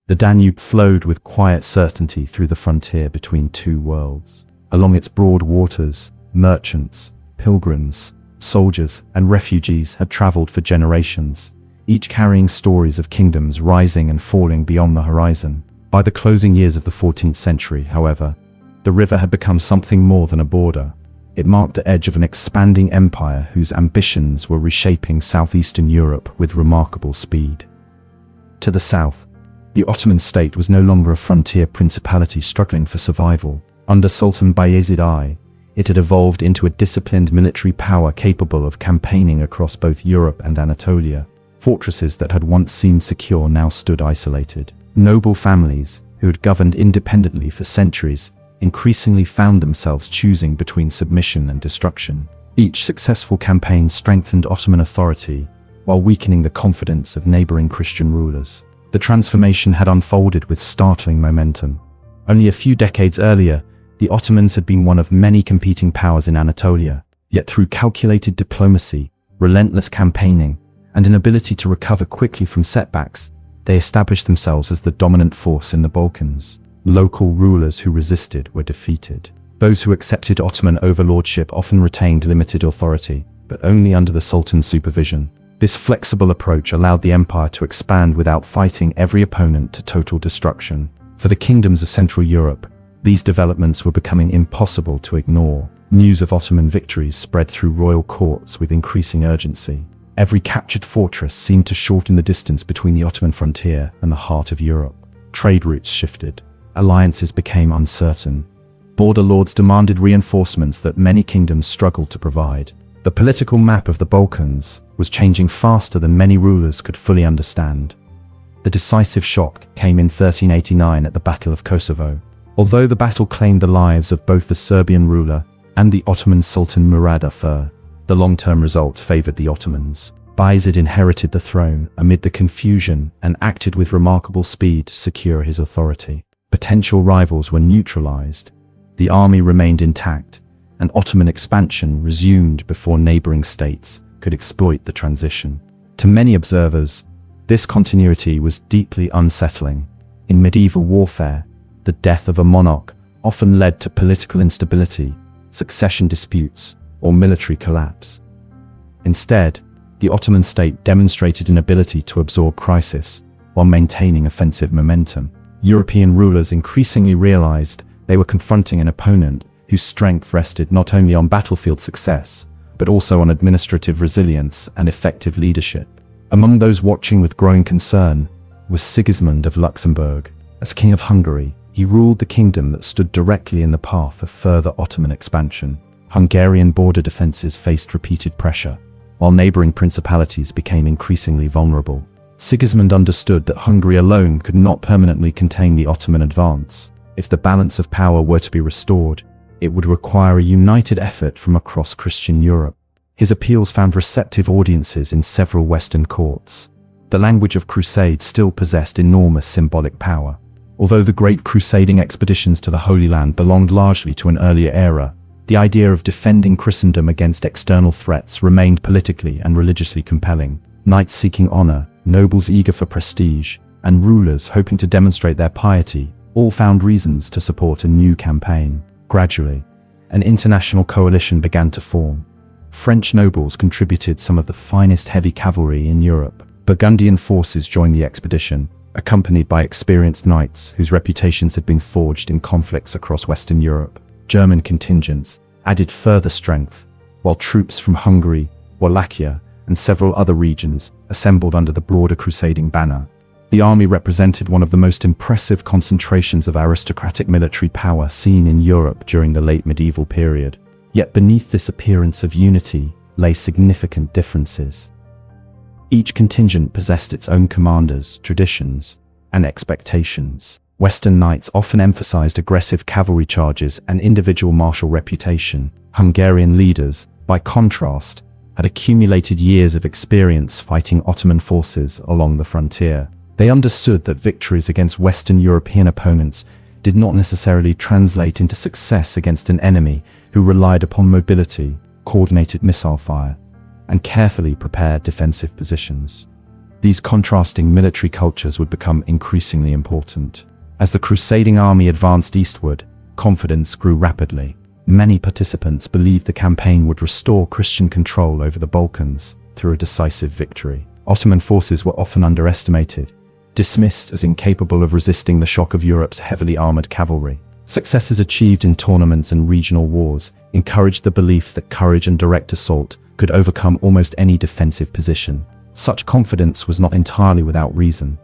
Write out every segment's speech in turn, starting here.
The Danube flowed with quiet certainty through the frontier between two worlds. Along its broad waters, merchants, pilgrims, soldiers, and refugees had traveled for generations, each carrying stories of kingdoms rising and falling beyond the horizon. By the closing years of the 14th century, however, the river had become something more than a border. It marked the edge of an expanding empire whose ambitions were reshaping southeastern Europe with remarkable speed. To the south, the Ottoman state was no longer a frontier principality struggling for survival. Under Sultan Bayezid I, it had evolved into a disciplined military power capable of campaigning across both Europe and Anatolia. Fortresses that had once seemed secure now stood isolated. Noble families, who had governed independently for centuries, increasingly found themselves choosing between submission and destruction. Each successful campaign strengthened Ottoman authority, while weakening the confidence of neighboring Christian rulers. The transformation had unfolded with startling momentum. Only a few decades earlier, the Ottomans had been one of many competing powers in Anatolia, yet through calculated diplomacy, relentless campaigning, and an ability to recover quickly from setbacks, they established themselves as the dominant force in the Balkans. Local rulers who resisted were defeated. Those who accepted Ottoman overlordship often retained limited authority, but only under the Sultan's supervision. This flexible approach allowed the empire to expand without fighting every opponent to total destruction. For the kingdoms of Central Europe, these developments were becoming impossible to ignore. News of Ottoman victories spread through royal courts with increasing urgency. Every captured fortress seemed to shorten the distance between the Ottoman frontier and the heart of Europe. Trade routes shifted. Alliances became uncertain. Border lords demanded reinforcements that many kingdoms struggled to provide. The political map of the Balkans was changing faster than many rulers could fully understand. The decisive shock came in 1389 at the Battle of Kosovo. Although the battle claimed the lives of both the Serbian ruler and the Ottoman Sultan Murad I, the long-term result favored the Ottomans. Bayezid inherited the throne amid the confusion and acted with remarkable speed to secure his authority. Potential rivals were neutralized, the army remained intact, and Ottoman expansion resumed before neighboring states could exploit the transition. To many observers, this continuity was deeply unsettling. In medieval warfare, the death of a monarch often led to political instability, succession disputes, or military collapse. Instead, the Ottoman state demonstrated an ability to absorb crisis while maintaining offensive momentum. European rulers increasingly realized they were confronting an opponent whose strength rested not only on battlefield success, but also on administrative resilience and effective leadership. Among those watching with growing concern was Sigismund of Luxembourg. As King of Hungary, he ruled the kingdom that stood directly in the path of further Ottoman expansion. Hungarian border defenses faced repeated pressure, while neighboring principalities became increasingly vulnerable. Sigismund understood that Hungary alone could not permanently contain the Ottoman advance. If the balance of power were to be restored, it would require a united effort from across Christian Europe. His appeals found receptive audiences in several Western courts. The language of crusades still possessed enormous symbolic power. Although the great crusading expeditions to the Holy Land belonged largely to an earlier era, the idea of defending Christendom against external threats remained politically and religiously compelling. Knights seeking honor, nobles eager for prestige, and rulers hoping to demonstrate their piety all found reasons to support a new campaign. Gradually, an international coalition began to form. French nobles contributed some of the finest heavy cavalry in Europe. Burgundian forces joined the expedition, accompanied by experienced knights whose reputations had been forged in conflicts across Western Europe. German contingents added further strength, while troops from Hungary, Wallachia, and several other regions assembled under the broader crusading banner. The army represented one of the most impressive concentrations of aristocratic military power seen in Europe during the late medieval period. Yet beneath this appearance of unity lay significant differences. Each contingent possessed its own commanders, traditions, and expectations. Western knights often emphasized aggressive cavalry charges and individual martial reputation. Hungarian leaders, by contrast, had accumulated years of experience fighting Ottoman forces along the frontier. They understood that victories against Western European opponents did not necessarily translate into success against an enemy who relied upon mobility, coordinated missile fire, and carefully prepared defensive positions. These contrasting military cultures would become increasingly important. As the crusading army advanced eastward, confidence grew rapidly. Many participants believed the campaign would restore Christian control over the Balkans through a decisive victory. Ottoman forces were often underestimated, dismissed as incapable of resisting the shock of Europe's heavily armored cavalry. Successes achieved in tournaments and regional wars encouraged the belief that courage and direct assault could overcome almost any defensive position. Such confidence was not entirely without reason.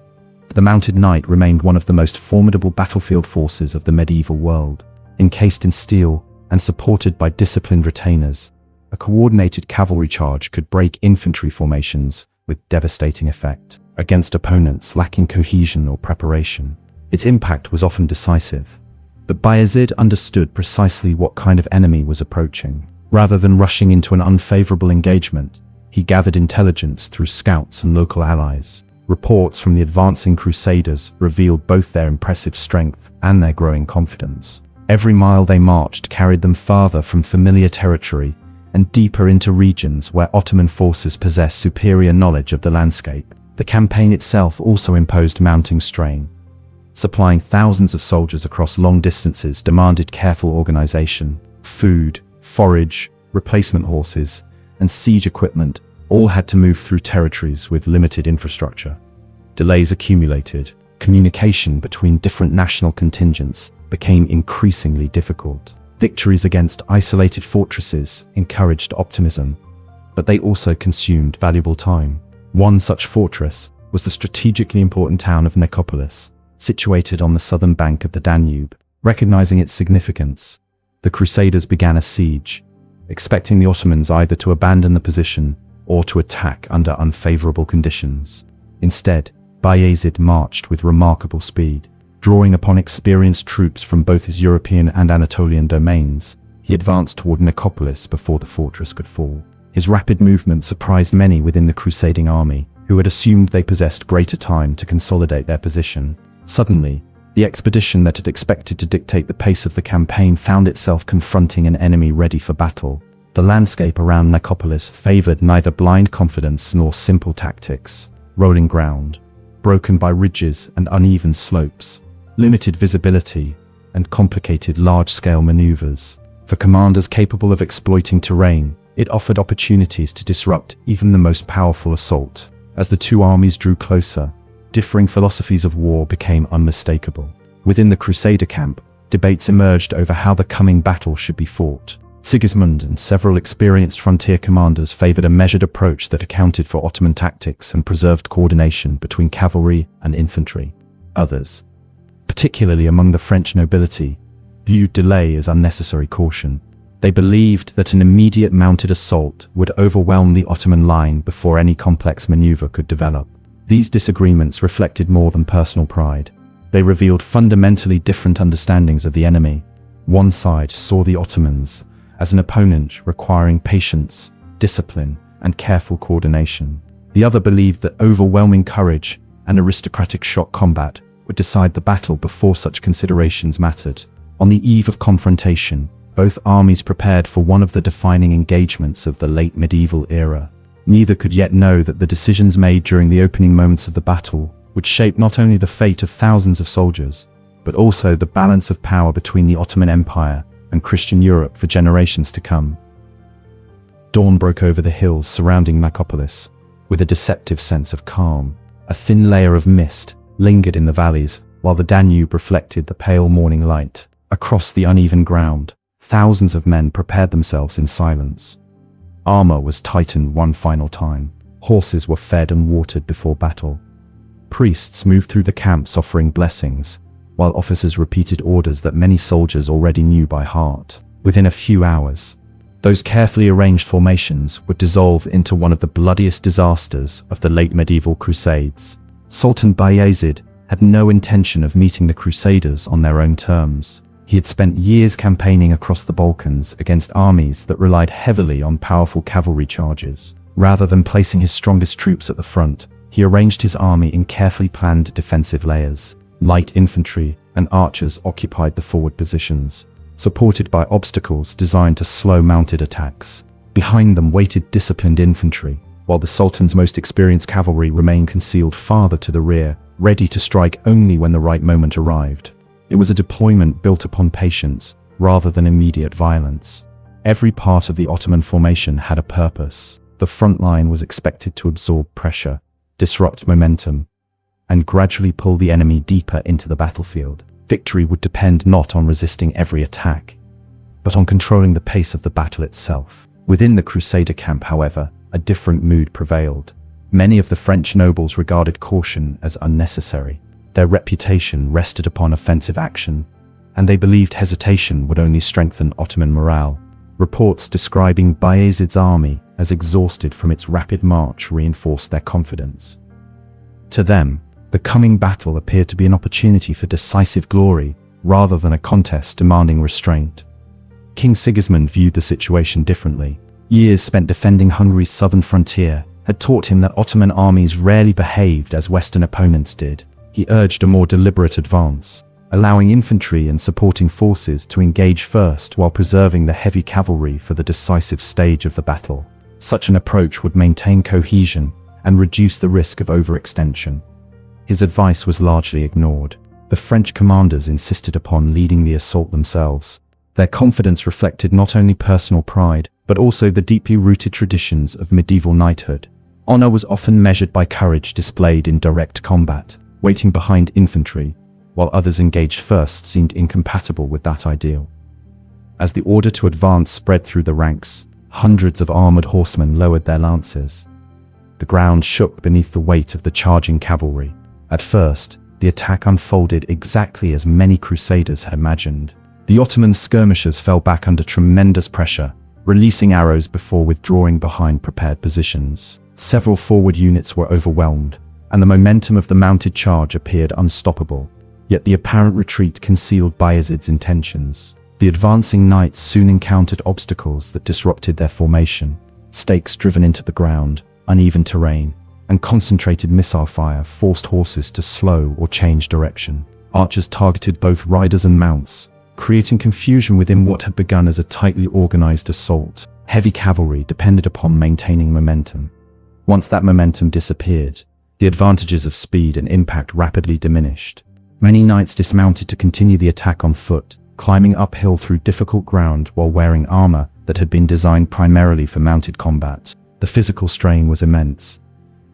The mounted knight remained one of the most formidable battlefield forces of the medieval world. Encased in steel and supported by disciplined retainers, a coordinated cavalry charge could break infantry formations with devastating effect against opponents lacking cohesion or preparation. Its impact was often decisive. But Bayezid understood precisely what kind of enemy was approaching. Rather than rushing into an unfavorable engagement, he gathered intelligence through scouts and local allies. Reports from the advancing Crusaders revealed both their impressive strength and their growing confidence. Every mile they marched carried them farther from familiar territory and deeper into regions where Ottoman forces possessed superior knowledge of the landscape. The campaign itself also imposed mounting strain. Supplying thousands of soldiers across long distances demanded careful organization. Food, forage, replacement horses, and siege equipment all had to move through territories with limited infrastructure. Delays accumulated. Communication between different national contingents became increasingly difficult. Victories against isolated fortresses encouraged optimism, but they also consumed valuable time. One such fortress was the strategically important town of Nicopolis, situated on the southern bank of the Danube. Recognizing its significance, the Crusaders began a siege, expecting the Ottomans either to abandon the position or to attack under unfavorable conditions. Instead, Bayezid marched with remarkable speed. Drawing upon experienced troops from both his European and Anatolian domains, he advanced toward Nicopolis before the fortress could fall. His rapid movement surprised many within the crusading army, who had assumed they possessed greater time to consolidate their position. Suddenly, the expedition that had expected to dictate the pace of the campaign found itself confronting an enemy ready for battle. The landscape around Nicopolis favored neither blind confidence nor simple tactics. Rolling ground, broken by ridges and uneven slopes, limited visibility, and complicated large-scale maneuvers. For commanders capable of exploiting terrain, it offered opportunities to disrupt even the most powerful assault. As the two armies drew closer, differing philosophies of war became unmistakable. Within the Crusader camp, debates emerged over how the coming battle should be fought. Sigismund and several experienced frontier commanders favored a measured approach that accounted for Ottoman tactics and preserved coordination between cavalry and infantry. Others, particularly among the French nobility, viewed delay as unnecessary caution. They believed that an immediate mounted assault would overwhelm the Ottoman line before any complex maneuver could develop. These disagreements reflected more than personal pride. They revealed fundamentally different understandings of the enemy. One side saw the Ottomans as an opponent requiring patience, discipline, and careful coordination. The other believed that overwhelming courage and aristocratic shock combat would decide the battle before such considerations mattered. On the eve of confrontation, both armies prepared for one of the defining engagements of the late medieval era. Neither could yet know that the decisions made during the opening moments of the battle would shape not only the fate of thousands of soldiers, but also the balance of power between the Ottoman Empire and Christian Europe for generations to come. Dawn broke over the hills surrounding Nicopolis, with a deceptive sense of calm. A thin layer of mist lingered in the valleys, while the Danube reflected the pale morning light. Across the uneven ground, thousands of men prepared themselves in silence. Armor was tightened one final time. Horses were fed and watered before battle. Priests moved through the camps offering blessings, while officers repeated orders that many soldiers already knew by heart. Within a few hours, those carefully arranged formations would dissolve into one of the bloodiest disasters of the late medieval Crusades. Sultan Bayezid had no intention of meeting the Crusaders on their own terms. He had spent years campaigning across the Balkans against armies that relied heavily on powerful cavalry charges. Rather than placing his strongest troops at the front, he arranged his army in carefully planned defensive layers. Light infantry and archers occupied the forward positions, supported by obstacles designed to slow mounted attacks. Behind them waited disciplined infantry, while the Sultan's most experienced cavalry remained concealed farther to the rear, ready to strike only when the right moment arrived. It was a deployment built upon patience, rather than immediate violence. Every part of the Ottoman formation had a purpose. The front line was expected to absorb pressure, disrupt momentum, and gradually pull the enemy deeper into the battlefield. Victory would depend not on resisting every attack, but on controlling the pace of the battle itself. Within the Crusader camp, however, a different mood prevailed. Many of the French nobles regarded caution as unnecessary. Their reputation rested upon offensive action, and they believed hesitation would only strengthen Ottoman morale. Reports describing Bayezid's army as exhausted from its rapid march reinforced their confidence. To them, the coming battle appeared to be an opportunity for decisive glory, rather than a contest demanding restraint. King Sigismund viewed the situation differently. Years spent defending Hungary's southern frontier had taught him that Ottoman armies rarely behaved as Western opponents did. He urged a more deliberate advance, allowing infantry and supporting forces to engage first while preserving the heavy cavalry for the decisive stage of the battle. Such an approach would maintain cohesion and reduce the risk of overextension. His advice was largely ignored. The French commanders insisted upon leading the assault themselves. Their confidence reflected not only personal pride, but also the deeply rooted traditions of medieval knighthood. Honor was often measured by courage displayed in direct combat. Waiting behind infantry, while others engaged first, seemed incompatible with that ideal. As the order to advance spread through the ranks, hundreds of armored horsemen lowered their lances. The ground shook beneath the weight of the charging cavalry. At first, the attack unfolded exactly as many Crusaders had imagined. The Ottoman skirmishers fell back under tremendous pressure, releasing arrows before withdrawing behind prepared positions. Several forward units were overwhelmed, and the momentum of the mounted charge appeared unstoppable. Yet the apparent retreat concealed Bayezid's intentions. The advancing knights soon encountered obstacles that disrupted their formation. Stakes driven into the ground, uneven terrain, and concentrated missile fire forced horses to slow or change direction. Archers targeted both riders and mounts, creating confusion within what had begun as a tightly organized assault. Heavy cavalry depended upon maintaining momentum. Once that momentum disappeared, the advantages of speed and impact rapidly diminished. Many knights dismounted to continue the attack on foot, climbing uphill through difficult ground while wearing armor that had been designed primarily for mounted combat. The physical strain was immense.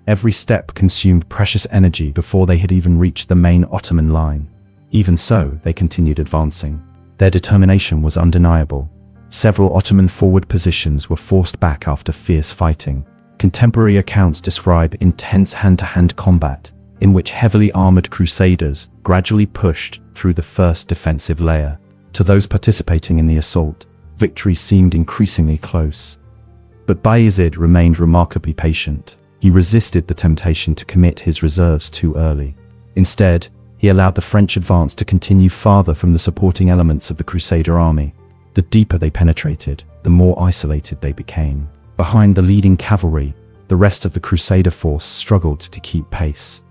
Every step consumed precious energy before they had even reached the main Ottoman line. Even so, they continued advancing. Their determination was undeniable. Several Ottoman forward positions were forced back after fierce fighting. Contemporary accounts describe intense hand-to-hand combat, in which heavily armored Crusaders gradually pushed through the first defensive layer. To those participating in the assault, victory seemed increasingly close. But Bayezid remained remarkably patient. He resisted the temptation to commit his reserves too early. Instead, he allowed the French advance to continue farther from the supporting elements of the Crusader army. The deeper they penetrated, the more isolated they became. Behind the leading cavalry, the rest of the Crusader force struggled to keep pace.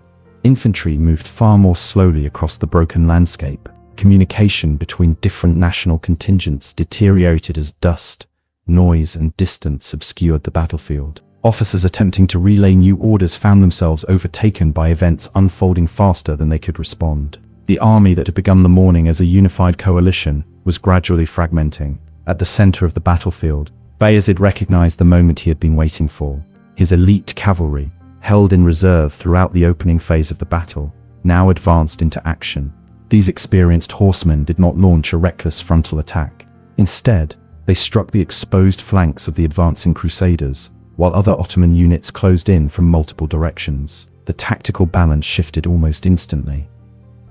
Infantry moved far more slowly across the broken landscape. Communication between different national contingents deteriorated as dust, noise, and distance obscured the battlefield. Officers attempting to relay new orders found themselves overtaken by events unfolding faster than they could respond. The army that had begun the morning as a unified coalition was gradually fragmenting. At the center of the battlefield, Bayezid recognized the moment he had been waiting for. His elite cavalry, held in reserve throughout the opening phase of the battle, now advanced into action. These experienced horsemen did not launch a reckless frontal attack. Instead, they struck the exposed flanks of the advancing Crusaders, while other Ottoman units closed in from multiple directions. The tactical balance shifted almost instantly.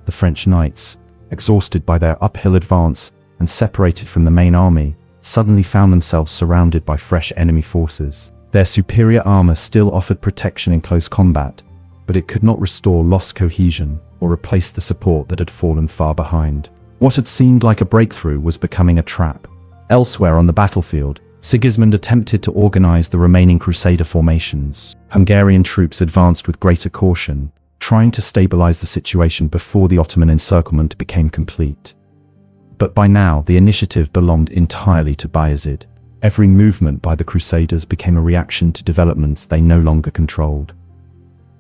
The French knights, exhausted by their uphill advance and separated from the main army, suddenly found themselves surrounded by fresh enemy forces. Their superior armor still offered protection in close combat, but it could not restore lost cohesion or replace the support that had fallen far behind. What had seemed like a breakthrough was becoming a trap. Elsewhere on the battlefield, Sigismund attempted to organize the remaining Crusader formations. Hungarian troops advanced with greater caution, trying to stabilize the situation before the Ottoman encirclement became complete. But by now, the initiative belonged entirely to Bayezid. Every movement by the Crusaders became a reaction to developments they no longer controlled.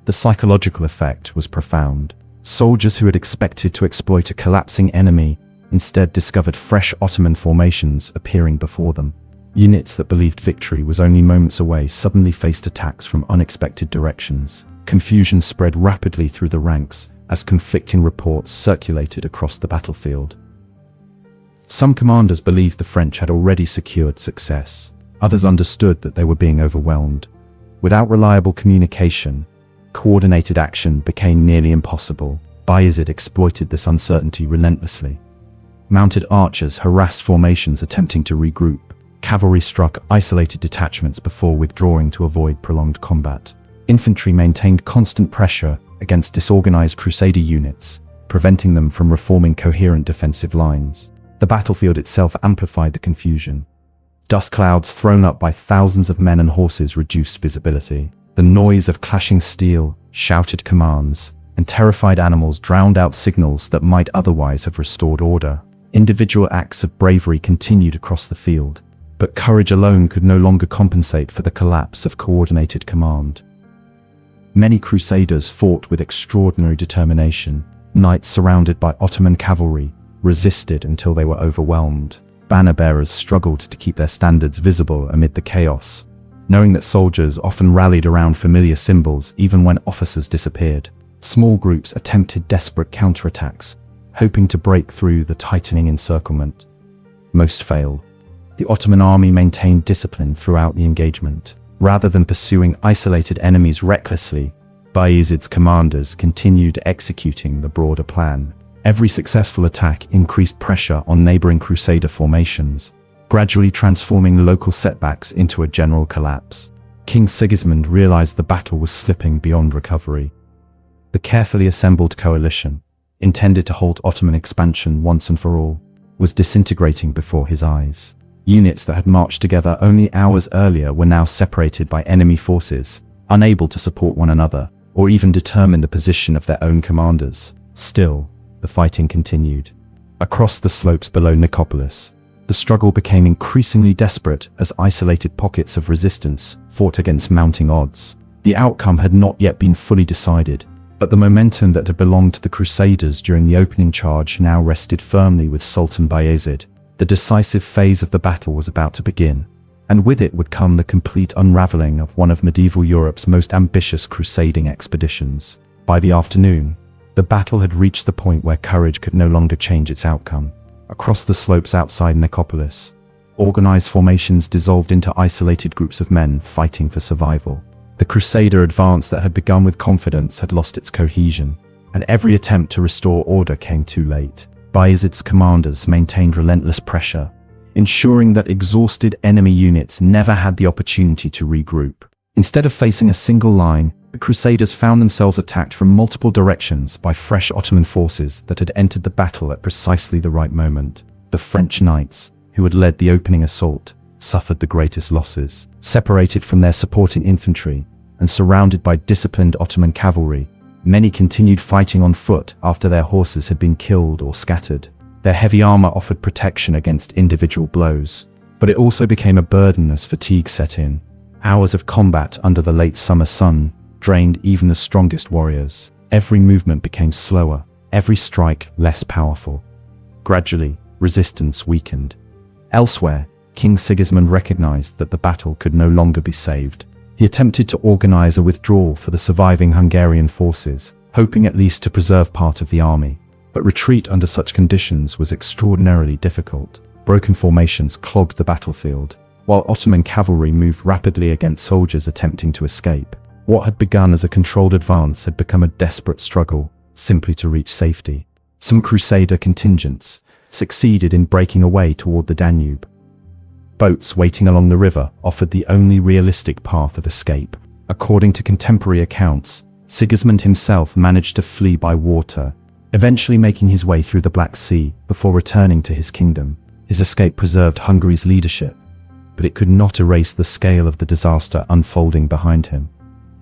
The psychological effect was profound. Soldiers who had expected to exploit a collapsing enemy instead discovered fresh Ottoman formations appearing before them. Units that believed victory was only moments away suddenly faced attacks from unexpected directions. Confusion spread rapidly through the ranks as conflicting reports circulated across the battlefield. Some commanders believed the French had already secured success. Others understood that they were being overwhelmed. Without reliable communication, coordinated action became nearly impossible. Bayezid exploited this uncertainty relentlessly. Mounted archers harassed formations attempting to regroup. Cavalry struck isolated detachments before withdrawing to avoid prolonged combat. Infantry maintained constant pressure against disorganized Crusader units, preventing them from reforming coherent defensive lines. The battlefield itself amplified the confusion. Dust clouds thrown up by thousands of men and horses reduced visibility. The noise of clashing steel, shouted commands, and terrified animals drowned out signals that might otherwise have restored order. Individual acts of bravery continued across the field, but courage alone could no longer compensate for the collapse of coordinated command. Many Crusaders fought with extraordinary determination. Knights surrounded by Ottoman cavalry resisted until they were overwhelmed. Banner bearers struggled to keep their standards visible amid the chaos, knowing that soldiers often rallied around familiar symbols even when officers disappeared. Small groups attempted desperate counterattacks, hoping to break through the tightening encirclement. Most failed. The Ottoman army maintained discipline throughout the engagement. Rather than pursuing isolated enemies recklessly, Bayezid's commanders continued executing the broader plan. Every successful attack increased pressure on neighboring Crusader formations, gradually transforming local setbacks into a general collapse. King Sigismund realized the battle was slipping beyond recovery. The carefully assembled coalition, intended to halt Ottoman expansion once and for all, was disintegrating before his eyes. Units that had marched together only hours earlier were now separated by enemy forces, unable to support one another, or even determine the position of their own commanders. Still, the fighting continued. Across the slopes below Nicopolis, the struggle became increasingly desperate as isolated pockets of resistance fought against mounting odds. The outcome had not yet been fully decided, but the momentum that had belonged to the Crusaders during the opening charge now rested firmly with Sultan Bayezid. The decisive phase of the battle was about to begin, and with it would come the complete unraveling of one of medieval Europe's most ambitious crusading expeditions. By the afternoon, the battle had reached the point where courage could no longer change its outcome. Across the slopes outside Nicopolis, organized formations dissolved into isolated groups of men fighting for survival. The Crusader advance that had begun with confidence had lost its cohesion, and every attempt to restore order came too late. Bayezid's commanders maintained relentless pressure, ensuring that exhausted enemy units never had the opportunity to regroup. Instead of facing a single line, the Crusaders found themselves attacked from multiple directions by fresh Ottoman forces that had entered the battle at precisely the right moment. The French knights, who had led the opening assault, suffered the greatest losses. Separated from their supporting infantry and surrounded by disciplined Ottoman cavalry, many continued fighting on foot after their horses had been killed or scattered. Their heavy armor offered protection against individual blows, but it also became a burden as fatigue set in. Hours of combat under the late summer sun drained even the strongest warriors. Every movement became slower, every strike less powerful. Gradually, resistance weakened. Elsewhere, King Sigismund recognized that the battle could no longer be saved. He attempted to organize a withdrawal for the surviving Hungarian forces, hoping at least to preserve part of the army. But retreat under such conditions was extraordinarily difficult. Broken formations clogged the battlefield, while Ottoman cavalry moved rapidly against soldiers attempting to escape. What had begun as a controlled advance had become a desperate struggle, simply to reach safety. Some Crusader contingents succeeded in breaking away toward the Danube. Boats waiting along the river offered the only realistic path of escape. According to contemporary accounts, Sigismund himself managed to flee by water, eventually making his way through the Black Sea before returning to his kingdom. His escape preserved Hungary's leadership, but it could not erase the scale of the disaster unfolding behind him.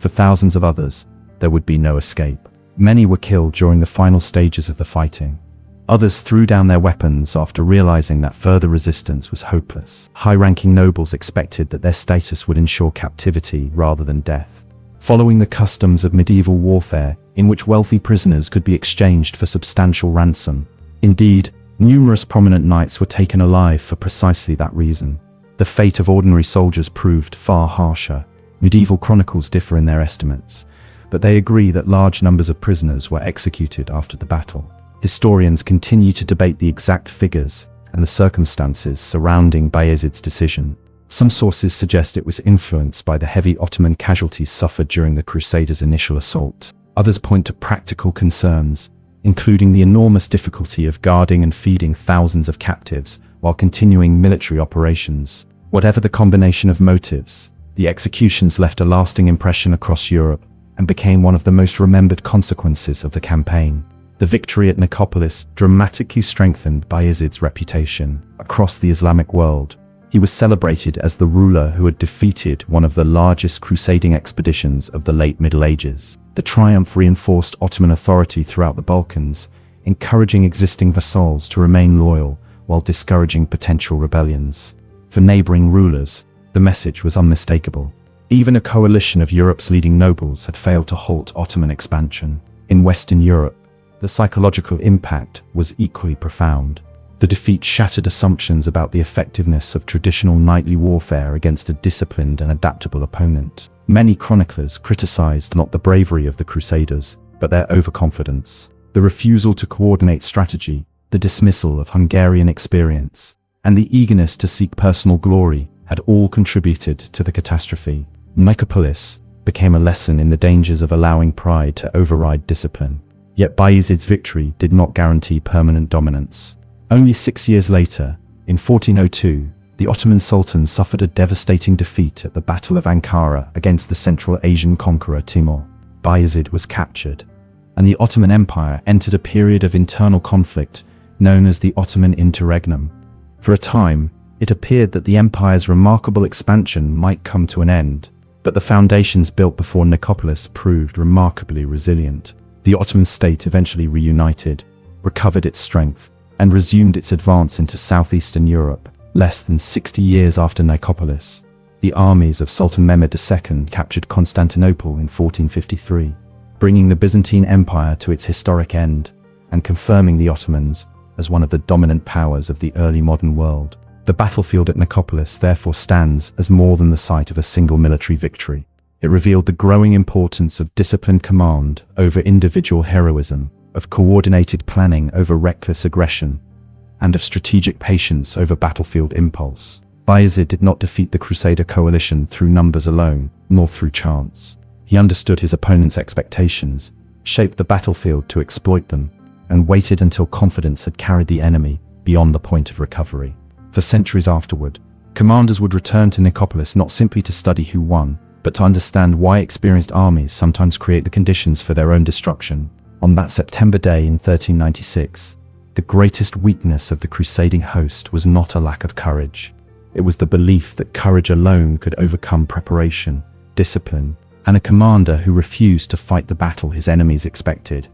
For thousands of others, there would be no escape. Many were killed during the final stages of the fighting, Others threw down their weapons after realizing that further resistance was hopeless. High-ranking nobles expected that their status would ensure captivity rather than death. Following the customs of medieval warfare, in which wealthy prisoners could be exchanged for substantial ransom. Indeed, numerous prominent knights were taken alive for precisely that reason. The fate of ordinary soldiers proved far harsher. Medieval chronicles differ in their estimates, but they agree that large numbers of prisoners were executed after the battle. Historians continue to debate the exact figures and the circumstances surrounding Bayezid's decision. Some sources suggest it was influenced by the heavy Ottoman casualties suffered during the Crusaders' initial assault. Others point to practical concerns, including the enormous difficulty of guarding and feeding thousands of captives while continuing military operations. Whatever the combination of motives, the executions left a lasting impression across Europe and became one of the most remembered consequences of the campaign. The victory at Nicopolis dramatically strengthened Bayezid's reputation across the Islamic world. He was celebrated as the ruler who had defeated one of the largest crusading expeditions of the late Middle Ages. The triumph reinforced Ottoman authority throughout the Balkans, encouraging existing vassals to remain loyal while discouraging potential rebellions. For neighboring rulers, the message was unmistakable. Even a coalition of Europe's leading nobles had failed to halt Ottoman expansion. In Western Europe, the psychological impact was equally profound. The defeat shattered assumptions about the effectiveness of traditional knightly warfare against a disciplined and adaptable opponent. Many chroniclers criticized not the bravery of the Crusaders, but their overconfidence. The refusal to coordinate strategy, the dismissal of Hungarian experience, and the eagerness to seek personal glory had all contributed to the catastrophe. Nicopolis became a lesson in the dangers of allowing pride to override discipline. Yet Bayezid's victory did not guarantee permanent dominance. Only 6 years later, in 1402, the Ottoman Sultan suffered a devastating defeat at the Battle of Ankara against the Central Asian conqueror Timur. Bayezid was captured, and the Ottoman Empire entered a period of internal conflict known as the Ottoman Interregnum. For a time, it appeared that the empire's remarkable expansion might come to an end, but the foundations built before Nicopolis proved remarkably resilient. The Ottoman state eventually reunited, recovered its strength, and resumed its advance into southeastern Europe. Less than 60 years after Nicopolis, the armies of Sultan Mehmed II captured Constantinople in 1453, bringing the Byzantine Empire to its historic end and confirming the Ottomans as one of the dominant powers of the early modern world. The battlefield at Nicopolis therefore stands as more than the site of a single military victory. It revealed the growing importance of disciplined command over individual heroism, of coordinated planning over reckless aggression, and of strategic patience over battlefield impulse. Bayezid did not defeat the Crusader coalition through numbers alone, nor through chance. He understood his opponent's expectations, shaped the battlefield to exploit them, and waited until confidence had carried the enemy beyond the point of recovery. For centuries afterward, commanders would return to Nicopolis not simply to study who won, but to understand why experienced armies sometimes create the conditions for their own destruction. On that September day in 1396, the greatest weakness of the crusading host was not a lack of courage. It was the belief that courage alone could overcome preparation, discipline, and a commander who refused to fight the battle his enemies expected.